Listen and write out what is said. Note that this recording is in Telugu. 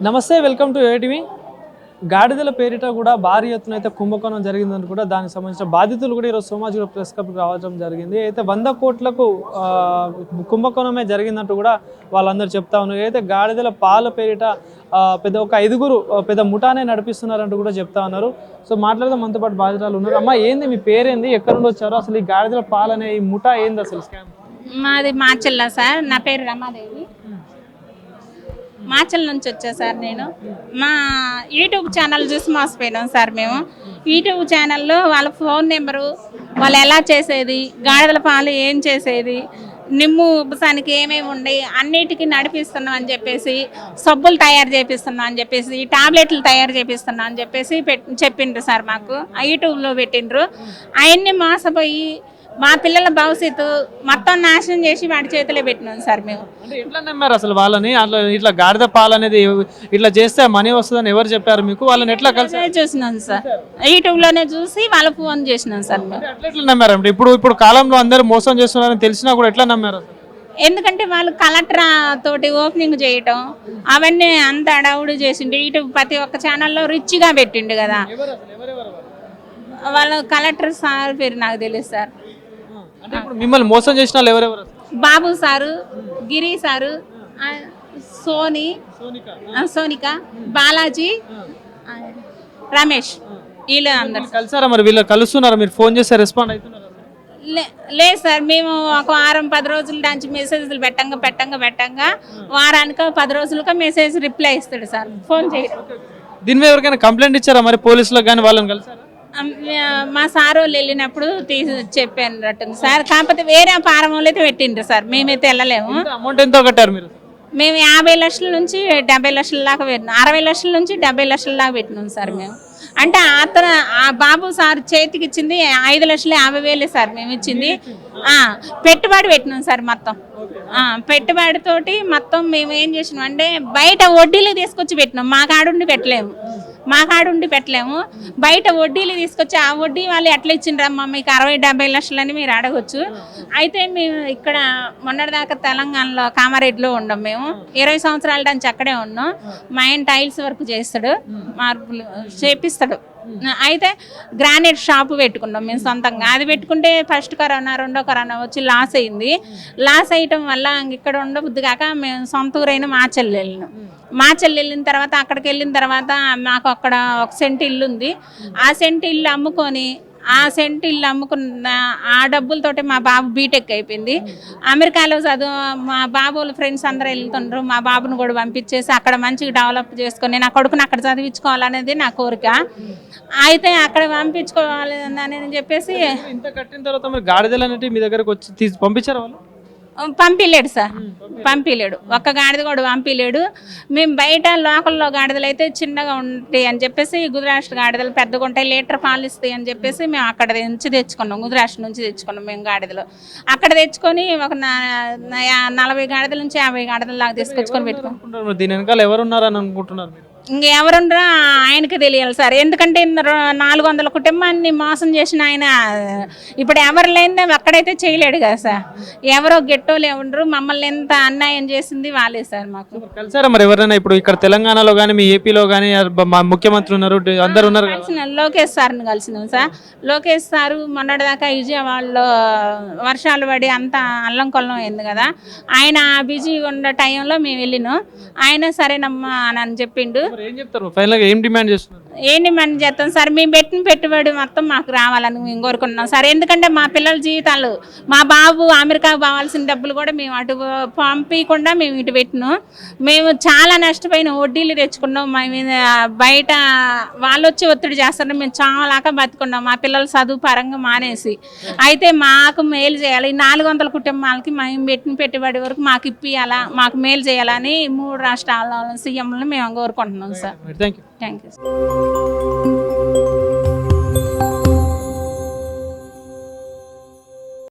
నమస్తే, వెల్కమ్ టు ఏటీవీ. గాడిదల పేరిట కూడా భారీ ఎత్తున అయితే కుంభకోణం జరిగిందని కూడా దానికి సంబంధించిన బాధితులు కూడా ఈరోజు సోమాజిగూడ ప్రెస్ క్లబ్కి రావడం జరిగింది. అయితే 100 కోట్లకు కుంభకోణమే జరిగిందంటూ కూడా వాళ్ళందరూ చెప్తా ఉన్నారు. అయితే గాడిదల పాల పేరిట ఒక 5గురు పెద్ద ముఠానే నడిపిస్తున్నారంటూ కూడా చెప్తా ఉన్నారు. సో మాట్లాడదాం, మనతో పాటు బాధితులు ఉన్నారు. అమ్మ, ఏంది మీ పేరేంది, ఎక్కడ నుండి వచ్చారు, అసలు ఈ గాడిదల పాలనే ఈ ముఠా ఏంది అసలు స్కామ్? మాది మాచల్ల సార్. నా పేరు రమాదేవి. మాచల్ నుంచి వచ్చా సార్. నేను మా యూట్యూబ్ ఛానల్ చూసి మోసపోయినాం సార్. మేము యూట్యూబ్ ఛానల్లో వాళ్ళ ఫోన్ నెంబరు, వాళ్ళు ఎలా చేసేది, గాడిదల పాలు ఏం చేసేది, నిమ్ము ఉబ్బసానికి ఏమేమి ఉండి అన్నిటికీ నడిపిస్తున్నాం అని చెప్పేసి, సబ్బులు తయారు చేపిస్తున్నాం అని చెప్పేసి, టాబ్లెట్లు తయారు చేపిస్తున్నాం అని చెప్పేసి చెప్పిండ్రు సార్. మాకు యూట్యూబ్లో పెట్టిండ్రు. అవన్నీ మోసపోయి మా పిల్లల భవిష్యత్తు మొత్తం నాశనం చేసి వాడి చేతిలో పెట్టినాం సార్. మేము ఎట్లా నమ్మారు అసలు వాళ్ళని? అట్లా ఇట్లా గాడిద పాలు అనేది ఇట్లా చేస్తే మనీ వస్తుందని ఎవరు చెప్పారు మీకు? వాళ్ళని ఎట్లా కలిసి చూసినాం సార్, యూట్యూబ్ లోనే చూసి వాళ్ళ ఫోన్ చేసినాం సార్. మేము ఎట్లా నమ్మారు అంటే ఇప్పుడు కాలంలో అందరూ మోసం చేస్తున్నారని తెలిసినా కూడా ఎట్లా నమ్మారు? ఎందుకంటే వాళ్ళు కలెక్టర్ తోటి ఓపెనింగ్ చేయటం అవన్నీ అంత అడవుడు చేసిండు. యూట్యూబ్ ప్రతి ఒక్క ఛానల్లో రిచ్గా పెట్టిండు కదా. వాళ్ళ కలెక్టర్ సార్ పేరు నాకు తెలియదు సార్. మిమ్మల్ని మోసం చేసిన వాళ్ళు ఎవరెవరు? బాబు సారు, గిరి సారు, సోనిక, బాలాజీ, రమేష్, వీళ్ళు అందరు కలిసారా? మరి వీళ్ళు కలుస్తున్నారా? మీరు ఫోన్ చేస్తే రెస్పాండ్ అవుతున్నారా? లేదు సార్. మేము ఒక వారం 10 రోజుల నుంచి మెసేజ్లు పెట్టంగా వారానికి 10 రోజులుగా మెసేజ్ రిప్లై ఇస్తాడు సార్. ఫోన్ చేయడం. దీని మీద ఎవరికైనా కంప్లైంట్ ఇచ్చారా మరి పోలీసులకు కానీ? వాళ్ళని కలిసారా? మా సార్ వాళ్ళు వెళ్ళినప్పుడు చెప్పాను సార్. కాకపోతే వేరే ఫారంలో అయితే పెట్టిండ్రు సార్. మేమైతే వెళ్ళలేము. అమౌంట్ ఎంతో కట్టారు మీరు? మేము 50 లక్షల నుంచి 70 లక్షల దాకా పెట్టినాం. 60 లక్షల నుంచి 70 లక్షల దాకా పెట్టినాం సార్. మేము అంటే ఆ బాబు సార్ చేతికి ఇచ్చింది 5,50,000 సార్. మేము ఇచ్చింది పెట్టుబడి పెట్టినాం సార్. మొత్తం పెట్టుబడితోటి మొత్తం మేము ఏం చేసినాం అంటే బయట వడ్డీలు తీసుకొచ్చి పెట్టినాం. మా కాడుండి పెట్టలేము. బయట వడ్డీలు తీసుకొచ్చి ఆ వడ్డీ వాళ్ళు ఎట్లా ఇచ్చిండ్రమ్మా మీకు 60-70 లక్షలని మీరు అడగొచ్చు. అయితే మేము ఇక్కడ మొన్నటిదాకా తెలంగాణలో కామారెడ్డిలో ఉన్నాం. మేము 20 సంవత్సరాల నుంచి అక్కడే ఉన్నాం. మా ఆయన టైల్స్ వర్క్ చేస్తాడు, మార్పులు చేపిస్తాడు. అయితే గ్రానైట్ షాపు పెట్టుకున్నాం మేము సొంతంగా. అది పెట్టుకుంటే ఫస్ట్ కరోనా, రెండో కరోనా వచ్చి లాస్ అయింది. లాస్ అయ్యటం వల్ల ఇక్కడ ఉండబుద్ది కాక మేము సొంత ఊరైన మాచల్ వెళ్ళిన తర్వాత అక్కడికి వెళ్ళిన తర్వాత మాకు అక్కడ 1 సెంటు ఇల్లు ఉంది. ఆ సెంటు ఇల్లు అమ్ముకున్న ఆ డబ్బులతోటి మా బాబు బీటెక్ అయిపోయింది. అమెరికాలో మా బాబు వాళ్ళ ఫ్రెండ్స్ అందరూ వెళ్తుండ్రు. మా బాబుని కూడా పంపించేసి అక్కడ మంచిగా డెవలప్ చేసుకొని నా కొడుకుని అక్కడ చదివించుకోవాలనేది నా కోరిక. అయితే అక్కడ పంపించుకోవాలని చెప్పేసి ఇంత కట్టిన తర్వాత మరి గాడిదలు అనేవి మీ దగ్గరకు వచ్చి పంపించారు వాళ్ళు? పంపిలేడు సార్. ఒక్క గాడిద కూడా పంపిలేడు. మేము బయట లోకల్లో గాడిదలు అయితే చిన్నగా ఉంటాయి అని చెప్పేసి గుజరాత్ గాడిదలు పెద్దగా ఉంటాయి, లీటర్ పాలు ఇస్తాయి అని చెప్పేసి మేము అక్కడ నుంచి తెచ్చుకున్నాం. గుజరాత్ నుంచి తెచ్చుకున్నాం మేము గాడిదలు. అక్కడ తెచ్చుకొని ఒక 40 గాడిదల నుంచి 50 గాడిదల లాగా తీసుకొచ్చుకొని పెట్టుకున్నాం. దీని వెనకాల ఎవరు ఉన్నారని అనుకుంటున్నారు? ఇంకెవరుండ్రా ఆయనకి తెలియాలి సార్. ఎందుకంటే 400 కుటుంబాన్ని మోసం చేసిన ఆయన ఇప్పుడు ఎవరు లేనిదే అక్కడైతే చేయలేడు కదా సార్. ఎవరో గెట్టోలు ఎవరు మమ్మల్ని ఎంత అన్యాయం చేసింది వాళ్ళే సార్. మాకు కలిసారా మరి ఎవరైనా? ఇప్పుడు ఇక్కడ తెలంగాణలో కానీ మీ ఏపీలో కానీ ముఖ్యమంత్రి ఉన్నారు, అందరు ఉన్నారు. లోకేష్ సార్ని కలిసినాం సార్. లోకేష్ సారు మొన్నటిదాకా విజయవాడలో వర్షాలు పడి అంతా అల్లం కొల్లం అయింది కదా. ఆయన బిజీగా ఉన్న టైంలో మేము వెళ్ళినాం. ఆయన సరేనమ్మా అని చెప్పిండు. ఏం చెప్తారు ఫైనల్గా? ఏం డిమాండ్ చేస్తాం సార్? మేము పెట్టిన పెట్టుబడి మొత్తం మాకు రావాలని మేము కోరుకుంటున్నాం సార్. ఎందుకంటే మా పిల్లల జీవితాలు, మా బాబు అమెరికాకు పోవాల్సిన డబ్బులు కూడా మేము అటు పంపించకుండా మేము ఇటు పెట్టినాం. మేము చాలా నష్టపోయిన వడ్డీలు తెచ్చుకున్నాం. మా మీద బయట వాళ్ళు వచ్చి ఒత్తిడి చేస్తారు. మేము చాలాక బతుకున్నాం మా పిల్లల చదువు పరంగా మానేసి. అయితే మాకు మేలు చేయాలి. 400 కుటుంబాలకి మేము పెట్టిన పెట్టుబడి వరకు మాకు ఇప్పియాలా, మాకు మేలు చేయాలని 3 రాష్ట్రాల సీఎంలను మేము కోరుకుంటున్నాం సార్. Thank you.